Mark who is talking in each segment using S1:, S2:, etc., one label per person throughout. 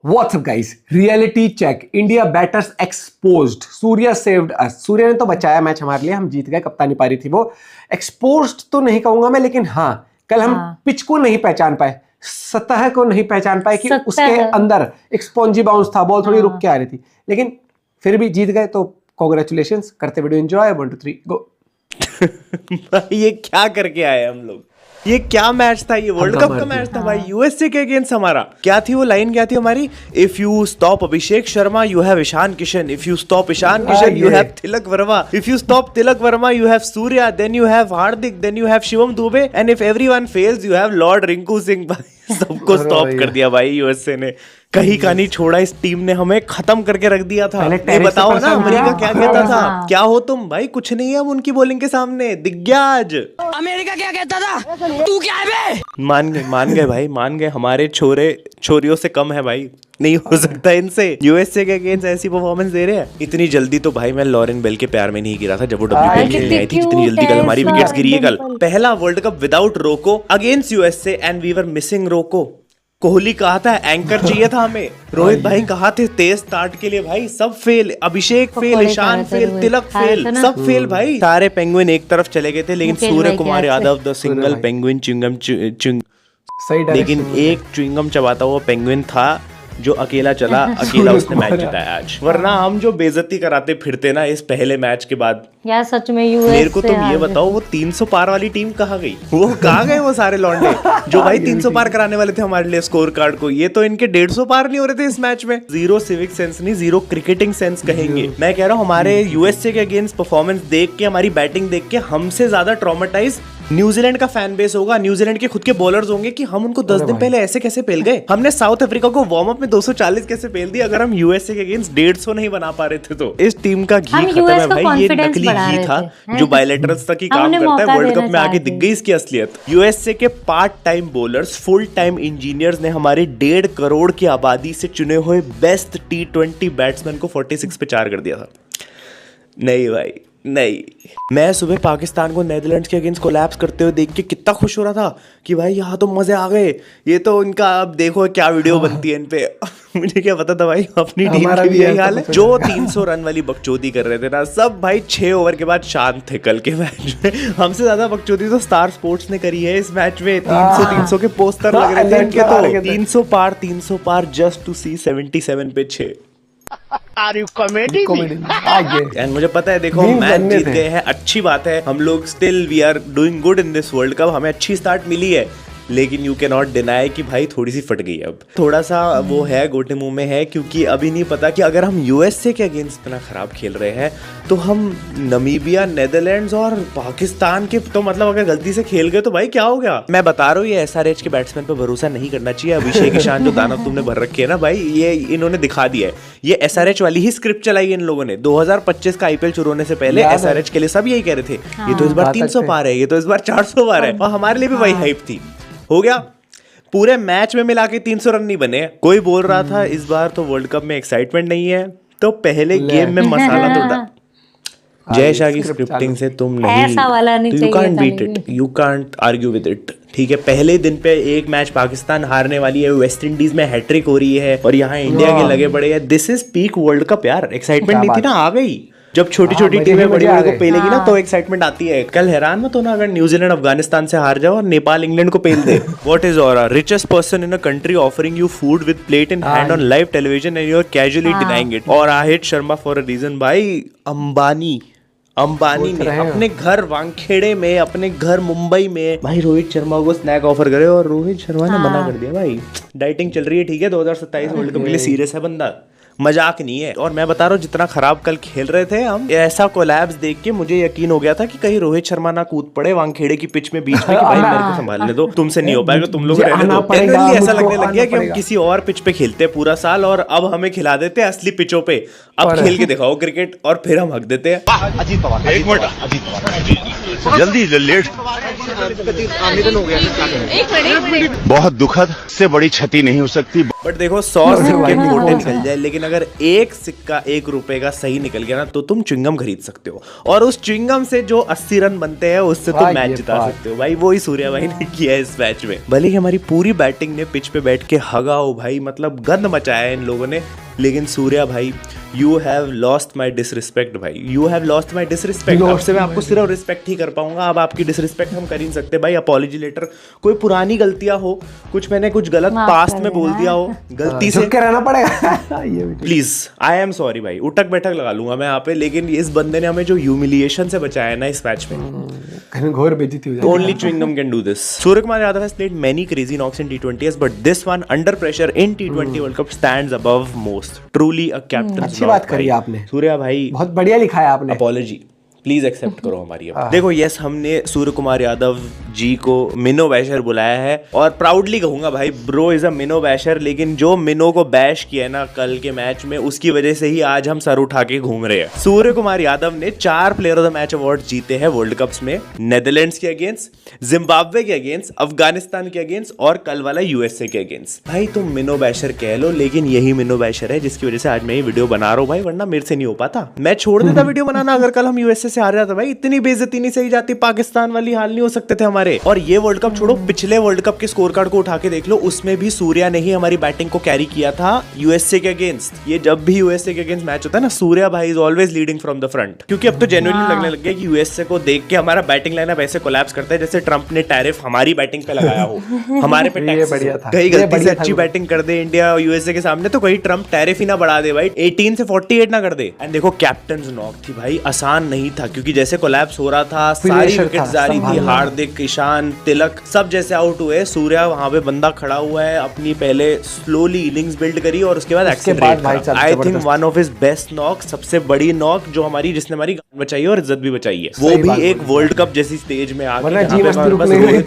S1: WhatsApp guys, reality check, India batters exposed, Surya saved us. Surya ने तो बचाया मैच हमारे लिए, हम जीत गए, कप्तानी पारी थी वो। एक्सपोज्ड तो नहीं कहूंगा मैं, लेकिन हाँ कल हम पिच को नहीं पहचान पाए, सतह को नहीं पहचान पाए कि उसके अंदर एक स्पॉन्जी बाउंस था, बॉल थोड़ी रुक के आ रही थी, लेकिन फिर भी जीत गए। तो कांग्रेचुलेशंस, करते वीडियो एंजॉय। 1 2 3 गो।
S2: भाई ये क्या करके आए हम लोग, ये क्या मैच था, ये वर्ल्ड कप का मैच था भाई, यूएसए के अगेंस्ट हमारा। क्या थी वो लाइन, क्या थी हमारी? If you stop Abhishek Sharma you have Ishan Kishan, if you stop Ishan Kishan you have Tilak Varma, if you stop Tilak Varma you have Surya, then you have Hardik, then you have Shivam Dube, and if everyone fails you have lord Rinku Singh. भाई सबको स्टॉप कर दिया भाई यूएसए ने, कहीं का नहीं छोड़ा। इस टीम ने हमें खत्म करके रख दिया था। ये बताओ ना अमेरिका क्या कहता था, क्या हो तुम भाई, कुछ नहीं है उनकी बॉलिंग के सामने, दिख गया आज।
S3: अमेरिका क्या कहता था, तू क्या है बे?
S2: मान गए भाई, मान गए। हमारे छोरे छोरियों से कम है भाई, नहीं हो सकता इनसे। यूएसए के अगेंस्ट ऐसी परफॉर्मेंस दे रहे हैं। इतनी जल्दी तो भाई मैं लॉरेन बेल के प्यार में नहीं गिरा था जब वो WPL खेलने आई थी। जितनी जल्दी कल हमारी विकेट्स गिरी है। कल पहला world cup without Roko against USA and we were missing Roko. Kohli कहा था एंकर चाहिए था हमें, रोहित भाई कहा थे तेज स्टार्ट के लिए, भाई सब fail. Abhishek fail, Ishan fail, Tilak fail, सब फेल भाई। सारे पेंगुइन एक तरफ चले गए थे, लेकिन Surya Kumar Yadav the single penguin chewing gum लेकिन एक च्युइंगम चबाता हुआ पेंगुइन था जो अकेला चला, अकेला उसने मैच जिताया आज। वरना हम जो बेइज्जती कराते फिरते ना इस पहले मैच के बाद
S4: यार, सच में यूएस।
S2: मेरे को तुम ये बताओ, वो 300 पार वाली टीम कहाँ गई? वो कहाँ गए वो सारे लौंडे जो भाई 300 पार कराने वाले थे हमारे लिए स्कोर कार्ड को? ये तो इनके 150 पार नहीं हो रहे थे इस मैच में। जीरो सिविक सेंस नहीं, जीरो क्रिकेटिंग सेंस कहेंगे। मैं कह रहा हूँ हमारे यूएसए के अगेंस्ट परफॉर्मेंस देख के, हमारी बैटिंग देख के हमसे ज्यादा ट्रॉमेटाइज न्यूजीलैंड का फैन बेस होगा। न्यूजीलैंड के खुद के बॉलर्स होंगे कि हम उनको 10 दिन पहले ऐसे कैसे पेल गए, हमने साउथ अफ्रीका को वार्म अप में 240 कैसे पेल दिया, अगर हम यूएसए के अगेंस्ट 150 नहीं बना पा रहे थे। तो इस टीम का घी खत्म है भाई। ये नकली घी था जो बायलैटरल्स तक ही काम करता है, वर्ल्ड कप में आके दिख गई इसकी असलियत। यूएसए के part time bowlers, full time engineers ने हमारे 1.5 करोड़ की आबादी से चुने हुए बेस्ट T20 बैट्समैन को 46 पे 4 कर दिया था। नहीं भाई नहीं। मैं सुबह पाकिस्तान को नेदरलैंड्स के अगेंस्ट कोलैप्स करते हुए देख के कितना खुश हो रहा था कि भाई यहाँ तो मजे आ गए, ये तो इनका अब देखो क्या वीडियो बनती है इन पे। मुझे क्या पता था भाई अपनी टीम की भी यही हाल है। जो 300 रन वाली बकचोदी कर रहे थे ना सब भाई 6 ओवर के बाद शांत थे कल के मैच में। हमसे ज्यादा बकचोदी तो स्टार स्पोर्ट्स ने करी है इस मैच में। 300 के पोस्टर लग रहे थे इनके तो 300 पार जस्ट टू सी 77 पे 6।
S3: Are you comedy?
S2: एंड मुझे पता है, देखो मैच जीत गए हैं, अच्छी बात है। हम लोग still we are doing good in this world cup, हमें अच्छी स्टार्ट मिली है, लेकिन यू कैन नॉट डिनाई कि भाई थोड़ी सी फट गई। अब थोड़ा सा वो है, गोटे मुंह में है, क्योंकि अभी नहीं पता कि अगर हम यूएसए के अगेंस्ट इतना खराब खेल रहे हैं तो हम नमीबिया, नेदरलैंड्स और पाकिस्तान के तो मतलब अगर गलती से खेल गए तो भाई क्या हो गया। मैं बता रहा हूँ ये SRH के बैट्समैन पे भरोसा नहीं करना चाहिए। अभिषेक ईशान जो दानव तुमने भर रखे है ना भाई, ये इन्होंने दिखा दिया है। ये SRH वाली ही स्क्रिप्ट चलाई है इन लोगों ने। 2025 का IPL शुरू होने से पहले SRH के लिए सब यही कह रहे थे, ये तो इस बार 300 पार है, ये तो इस बार 400 पार है, और हमारे लिए भी वही हाइप थी। हो गया, पूरे मैच में मिला के 300 रन नहीं बने। कोई बोल रहा था इस बार तो वर्ल्ड कप में एक्साइटमेंट नहीं है, तो पहले गेम में मसाला तो डाल। जय शाह की स्क्रिप्टिंग से तुम नहीं, you can't beat it, you can't argue with it. ठीक है, पहले दिन पे एक मैच पाकिस्तान हारने वाली है, वेस्ट इंडीज में हैट्रिक हो रही है और यहाँ इंडिया के लगे पड़े हैं। This is peak world cup यार। एक्साइटमेंट नहीं थी ना, आ गई। जब छोटी छोटी टीमें बड़ी बड़ी को पेलेगी ना तो एक्साइटमेंट आती है। कल हैरान मत होना अगर न्यूजीलैंड अफगानिस्तान से हार जाओ और नेपाल इंग्लैंड को पेल दे। व्हाट इज और richest person in a country offering you food with plate in hand on live television and you are casually denying it. और Rohit Sharma for a reason. भाई अंबानी ने अपने घर वानखेड़े में, अपने घर मुंबई में भाई रोहित शर्मा को स्नैक ऑफर करे और रोहित शर्मा ने मना कर दिया। भाई डाइटिंग चल रही है, ठीक है, 2027 वर्ल्ड कप के लिए सीरियस है बंदा, मजाक नहीं है। और मैं बता रहा हूँ जितना खराब कल खेल रहे थे हम, ऐसा कोलैप्स देख के मुझे यकीन हो गया था कि कहीं रोहित शर्मा ना कूद पड़े वानखेड़े की पिच में बीच में कि भाई मेरे को संभालने दो, तुमसे नहीं हो पाएगा, तुम लोग रहने दो। जनरली ऐसा लगने लग गया कि हम किसी और पिच पे खेलते हैं पूरा साल और अब हमें खिला देते हैं असली पिचों पे। अब खेल के दिखाओ क्रिकेट और फिर हम हक देते हैं।
S5: अजीत पवार, एक मिनट जल्दी लेट निधन हो गया। बहुत दुखद से बड़ी क्षति नहीं हो सकती।
S2: बट देखो 100 सिक्के खोटे निकल जाए, लेकिन अगर एक सिक्का 1 रुपए का सही निकल गया ना तो तुम च्युइंगम खरीद सकते हो, और उस च्युइंगम से जो 80 रन बनते हैं उससे तुम मैच जिता सकते हो भाई। वो ही सूर्या भाई ने किया है इस मैच में। भले ही हमारी पूरी बैटिंग ने पिच पे बैठ के हगा हो भाई, मतलब गंद मचाया है इन लोगों ने, लेकिन सूर्या भाई you have lost my disrespect भाई, you have lost my disrespect. अब से मैं आपको सिर्फ रिस्पेक्ट ही कर पाऊंगा, अब आपकी डिसरिस्पेक्ट हम कर ही नहीं सकते भाई। अपॉलॉजी लेटर, कोई पुरानी गलतियां हो, कुछ मैंने कुछ गलत पास्ट में बोल दिया हो गलती से,
S1: रहना पड़ेगा ये भी
S2: प्लीज आई एम सॉरी भाई, उठक बैठक लगा लूंगा मैं यहाँ पे। लेकिन इस बंदे ने हमें जो ह्यूमिलिएशन से बचाया ना इस मैच में,
S1: घोर बेइज्जती हो जाती है।
S2: only chewing gum can do this. Surya Kumar Yadav has played many crazy knocks in T20s, but this one under pressure in T20 World Cup stands above most. Truly a captain's
S1: अच्छी बात करी आपने
S2: सूर्या भाई,
S1: बहुत बढ़िया लिखा है आपने।
S2: अपॉलॉजी प्लीज एक्सेप्ट करो हमारी अब। देखो यस, हमने सूर्य कुमार यादव जी को मिनो बैशर बुलाया है, और प्राउडली कहूंगा भाई ब्रो इज अ मिनो बैशर, लेकिन जो मिनो को बैश किया है ना कल के मैच में, उसकी वजह से ही आज हम सर उठा के घूम रहे हैं। सूर्य कुमार यादव ने 4 player of the match award जीते हैं वर्ल्ड कप्स में, नेदरलैंड्स के अगेंस्ट, जिम्बाब्वे के अगेंस्ट, अफगानिस्तान के अगेंस्ट और कल वाला यूएसए के अगेंस्ट। भाई तुम मिनो बैशर कह लो, लेकिन यही मिनो बैशर है जिसकी वजह से आज मैं ये वीडियो बना रहा हूँ भाई, वरना मेरे से नहीं हो पाता। मैं छोड़ देता वीडियो बनाना अगर कल हम यूएसए से हार जाते भाई, इतनी बेइज्जती नहीं सही जाती, पाकिस्तान वाली हाल नहीं हो सकते थे हमारे। और ये वर्ल्ड कप छोड़ो, पिछले वर्ल्ड कप के स्कोर कार्ड को उठा के देख लो, उसमें भी सूर्या ने ही हमारी बैटिंग को कैरी किया था यूएसए के अगेंस्ट। ये जब भी यूएसए के अगेंस्ट मैच होता है ना, सूर्या भाई is always leading from the front, क्योंकि अब तो जेन्युइनली लगने लग गया कि यूएसए को देख के हमारा बैटिंग लाइनअप ऐसे कोलैप्स करता है जैसे ट्रंप ने टैरिफ हमारी बैटिंग पे लगाया हो, हमारे पे टैक्स। कहीं गलती से अच्छी बैटिंग कर दे इंडिया यूएसए के सामने तो कहीं ट्रंप टैरिफ ही ना बढ़ा दे भाई, 18 से 48 ना कर दे। एंड देखो कैप्टन्स नॉक थी भाई, आसान नहीं था, क्योंकि जैसे कोलैप्स हो रहा था, सारी विकेट जा रही थी, हार्दिक, ईशान, तिलक सब जैसे आउट हुए, सूर्या वहां पे बंदा खड़ा हुआ है, अपनी पहले स्लोली इनिंग्स बिल्ड करी और उसके बाद एक्सेलरेट करा। I think one of his best knock, सबसे बड़ी नॉक जो हमारी, जिसने हमारी जान बचाई है और इज्जत भी बचाई है, वो भी एक वर्ल्ड कप जैसी स्टेज में आके,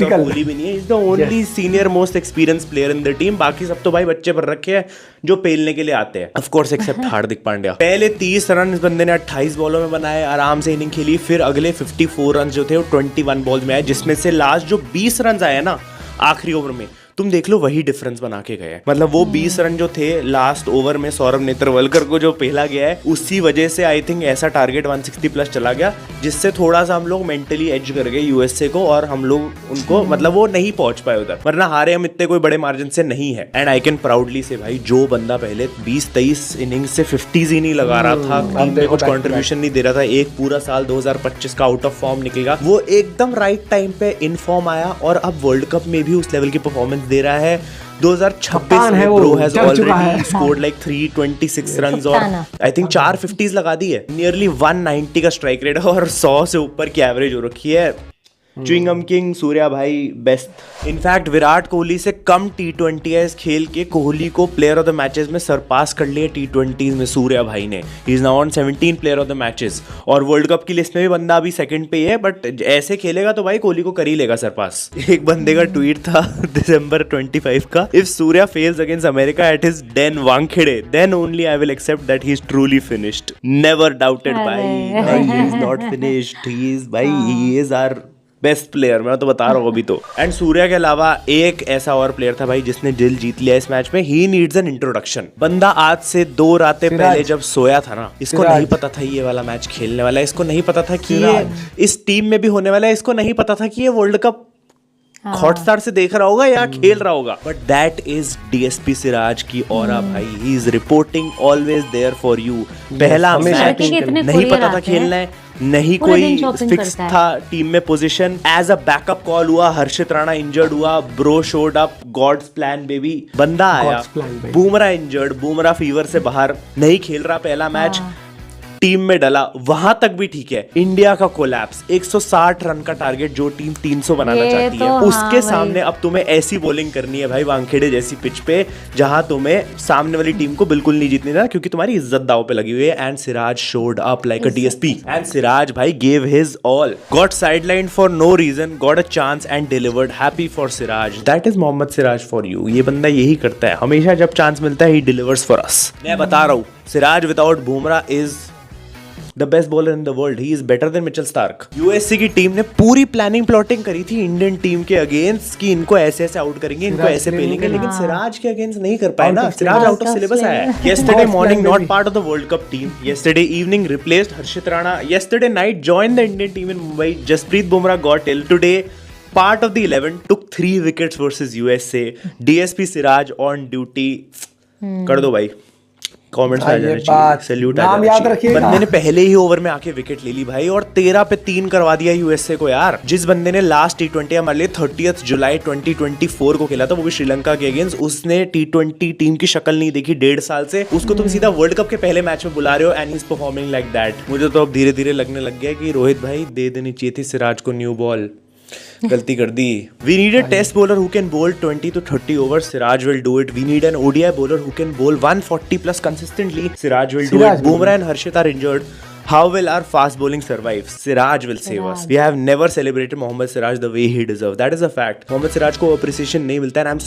S2: कोहली भी नहीं है, is the only senior most experience player in the team. बाकी सब तो भाई बच्चे पर रखे हैं जो पेलने के लिए आते हैं, of course accept Hardik Pandya. पहले 30 रन इस बंदे ने 28 बॉलों में बनाए, आराम से इनिंग खेली, फिर अगले 54 रन जो थे वो 21 बॉल्स में आए, जिसमें से लास्ट जो 20 रन आए ना आखिरी ओवर में, तुम देख लो वही डिफरेंस बना के गए। मतलब वो 20 रन जो थे लास्ट ओवर में सौरभ नेत्रवलकर को जो पहला गया है, उसी वजह से आई थिंक ऐसा टारगेट 160 प्लस चला गया, जिससे थोड़ा सा हम लोग मेंटली एज कर गए यूएसए को, और हम लोग उनको मतलब वो नहीं पहुंच पाए उधर, वरना हारे हम इतने कोई बड़े मार्जिन से नहीं है। एंड आई कैन प्राउडली से भाई, जो बंदा पहले 20-23 इनिंग्स से 50s ही नहीं लगा रहा था, टीम में कुछ कॉन्ट्रीब्यूशन नहीं दे रहा था, एक पूरा साल 2025 का आउट ऑफ फॉर्म निकलेगा, वो एकदम राइट टाइम पे इन फॉर्म आया, और अब वर्ल्ड कप में भी उस लेवल की परफॉर्मेंस दे रहा है। 2026 में bro has already scored like 326 runs, और आई थिंक 4 50s लगा दी है, नियरली 190 का स्ट्राइक रेट है, और 100 से ऊपर की एवरेज हो रखी है। च्युइंगम किंग सूर्या भाई बेस्ट। इनफैक्ट विराट कोहली से कम T20s खेल के कोहली को प्लेयर ऑफ द मैचेस में सरपास कर लिया T20s में सूर्या भाई ने। He is now on 17 player of the matches, और वर्ल्ड कप की लिस्ट में भी बंदा अभी सेकंड पे ही है, बट ऐसे खेलेगा तो भाई कोहली को कर ही लेगा सरपास। एक बंदे का ट्वीट था दिसंबर 25 का, if Surya fails against America at his den Wankhede, then only I will accept that he is truly finished. Never doubted भाई, he is not finished, he is भाई, he is our best player, मैं तो बता रहा हूँ अभी तो। एंड सूर्या के अलावा एक ऐसा और प्लेयर था भाई जिसने दिल जीत लिया इस मैच में। He needs an introduction. बंदा आज से 2 रातें पहले जब सोया था ना, इसको नहीं पता था ये वाला मैच खेलने वाला है, इसको नहीं पता था कि ये इस टीम में भी होने वाला है, इसको नहीं पता था कि ये वर्ल्ड कप हॉटस्टार से देख रहा होगा या खेल रहा होगा, but that is DSP Siraj की ऑरा भाई। He is reporting always there for you. पहला मैच नहीं पता था खेलना है, नहीं कोई फिक्स था टीम में position, as a backup call हुआ, हर्षित राणा इंजर्ड हुआ, bro showed up, god's plan baby, बंदा आया, बुमराह इंजर्ड, बुमराह फीवर से बाहर, नहीं खेल रहा पहला मैच, टीम में डला, वहां तक भी ठीक है। इंडिया का कोलैप्स, 160 रन का टारगेट जो टीम 300 बनाना चाहती है, उसके सामने अब तुम्हें ऐसी बॉलिंग करनी है भाई वानखेड़े जैसी पिच पे, जहां तुम्हें सामने वाली टीम को बिल्कुल नहीं जीतने देना, क्योंकि तुम्हारी इज्जत दाव पे लगी हुई है। And Siraj showed up like a DSP, and Siraj भाई gave his all, got sideline for no reason, got a chance and delivered. Happy for Siraj, that is Mohammed Siraj for you. ये बंदा यही करता है, हमेशा जब चांस मिलता है ही डिलीवर्स फॉर अस। मैं बता रहा हूँ, Siraj without Bumrah is the best bowler in the world, he is better than Mitchell Starc. USA की टीम ने पूरी प्लानिंग प्लॉटिंग करी थी इंडियन टीम के अगेंस्ट कि इनको ऐसे ऐसे आउट करेंगे, इनको ऐसे पेलेंगे, लेकिन सिराज के अगेंस्ट नहीं कर पाए ना। सिराज आउट ऑफ सिलेबस आया है। yesterday morning not part of the World Cup team, yesterday evening replaced Harshit Rana, yesterday night joined the Indian team in Mumbai, Jasprit Bumrah got ill, today part of the 11 took 3 wickets versus USA, DSP Siraj on duty। कर दो भाई, comments आ जाने चाहिए, salute आ जाना चाहिए। बंदे ने पहले ही ओवर में आके विकेट ले ली भाई, और 13 पे 3 करवा दिया यूएसए को यार। जिस बंदे ने लास्ट T20 हमारे लिए 30 जुलाई 2024 को खेला था, वो भी श्रीलंका के अगेंस्ट, उसने T20 टीम की शक्ल नहीं देखी 1.5 साल से, उसको तुम सीधा वर्ल्ड कप के पहले मैच में बुला रहे हो and he is performing like that. मुझे तो अब धीरे धीरे लगने लग गया कि रोहित भाई दे देनी चाहिए थी सिराज को न्यू बॉल, गलती कर दी। We need a test bowler who can bowl 20 to 30 overs. Siraj will do it. We need an ODI bowler who can bowl 140 plus consistently. Siraj will do it. Bumrah and Harshit are injured. How will our fast bowling survive? Siraj will save us. We have never celebrated Mohammad Siraj the way he deserves. That is a fact. Mohammad Siraj को appreciation नहीं मिलता है, and I'm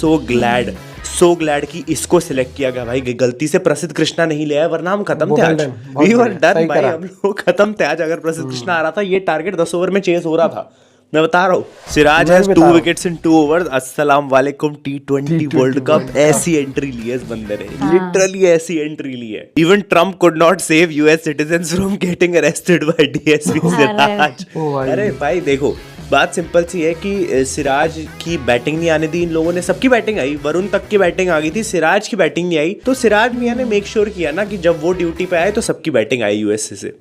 S2: so glad कि इसको select किया गया भाई। गलती से प्रसिद्ध कृष्णा नहीं लिया है, वरना हम खत्म थे आज। We were done भाई, हम लोग खत्म थे आज। अगर प्रसिद्ध कृष्णा आ रहा था, ये टारगेट 10 ओवर में चेस हो रहा था। मैं बता रहा हूँ, Siraj has 2 wickets in 2 overs. अस्सलाम वालेकुम T20 वर्ल्ड कप। ऐसी एंट्री ली है इस बंदे ने, लिटरली ऐसी एंट्री ली है। Even Trump could not save US citizens from getting arrested bye DSP Siraj. अरे भाई देखो, बात सिंपल सी है कि सिराज की बैटिंग नहीं आने दी इन लोगों ने। सबकी बैटिंग आई, वरुण तक की बैटिंग आ गई थी, सिराज की बैटिंग नहीं आई। तो सिराज मियां ने मेक श्योर किया ना कि जब वो ड्यूटी पे आए तो सबकी बैटिंग आई यूएसए से।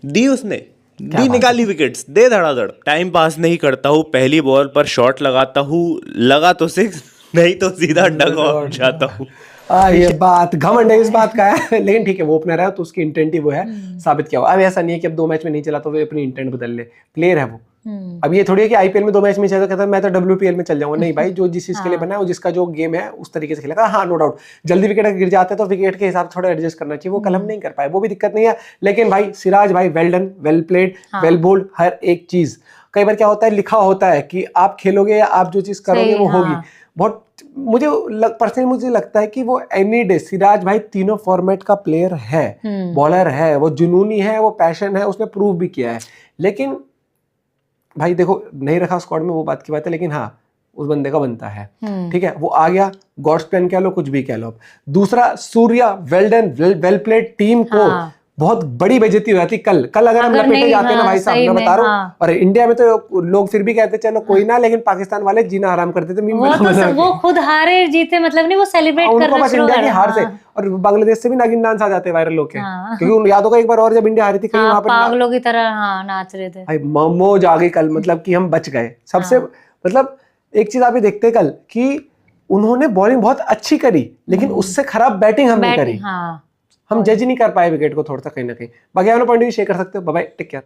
S2: दी उसने, दी निकाली विकेट्स, दे धड़ाधड़। टाइम पास नहीं करता हूँ, पहली बॉल पर शॉट लगाता हूँ, लगा तो 6, नहीं तो सीधा डग आउट जाता हूँ।
S1: ये बात घमंड है इस बात का है, लेकिन ठीक है, वो ओपनर है तो उसकी इंटेंट ही वो है, साबित किया हुआ। अब ऐसा नहीं है कि अब 2 मैच में नहीं चला तो वो अपनी इंटेंट बदल ले, प्लेयर है वो। अब ये थोड़ी है कि आईपीएल में 2 मैच में चला कहता मैं तो WPL में चल जाऊंगा। नहीं भाई, जो जिस चीज के लिए बना है, वो जिसका जो गेम है उस तरीके से खेलेगा। हाँ, नो डाउट, जल्दी विकेट गिर जाते हैं तो विकेट के हिसाब से थोड़ा एडजस्ट करना चाहिए, वो कल हम नहीं कर पाए, वो भी दिक्कत नहीं है। लेकिन भाई सिराज भाई, well done, well played, well bowled, हर एक चीज। कई बार क्या होता है, लिखा होता है कि आप खेलोगे या आप जो चीज करोगे वो होगी। बहुत पर्सनली मुझे लगता है कि वो एनी डे सिराज भाई तीनों फॉर्मेट का प्लेयर है, बॉलर है, वो जुनूनी है, वो पैशन है, उसने प्रूव भी किया है। लेकिन भाई देखो, नहीं रखा स्क्वाड में, वो बात की बात है, लेकिन हाँ उस बंदे का बनता है। ठीक है, वो आ गया, गॉड्स प्लान कह लो, कुछ भी कह लो। दूसरा, Surya well done, well played. Team को बहुत बड़ी बेइज्जती हो जाती कल अगर हम लपेटे जाते ना भाई साहब, मैं बता रहा हूँ। और इंडिया में तो लोग फिर भी कहते चलो कोई ना, लेकिन पाकिस्तान वाले जीना आराम करते थे।
S4: वो खुद हारे जीते मतलब नहीं, वो सेलिब्रेट करना शुरू कर।
S1: हार से और बांग्लादेश से भी नागिन डांस आ जाते वायरल होके, क्योंकि यादों का एक बार और जब इंडिया हारी थी कहीं वहां पर
S4: पागलों की तरह नाच रहे थे।
S1: मौज आ गई कल, मतलब कि हम बच गए सबसे। मतलब एक चीज आप ये देखते कल कि उन्होंने बॉलिंग बहुत अच्छी करी, लेकिन उससे खराब बैटिंग हमने करी। हम जज नहीं कर पाए विकेट को थोड़ा सा, कहीं ना कहीं। बाकी आप लोग पॉइंट भी शेयर कर सकते हो। Bye bye, take care.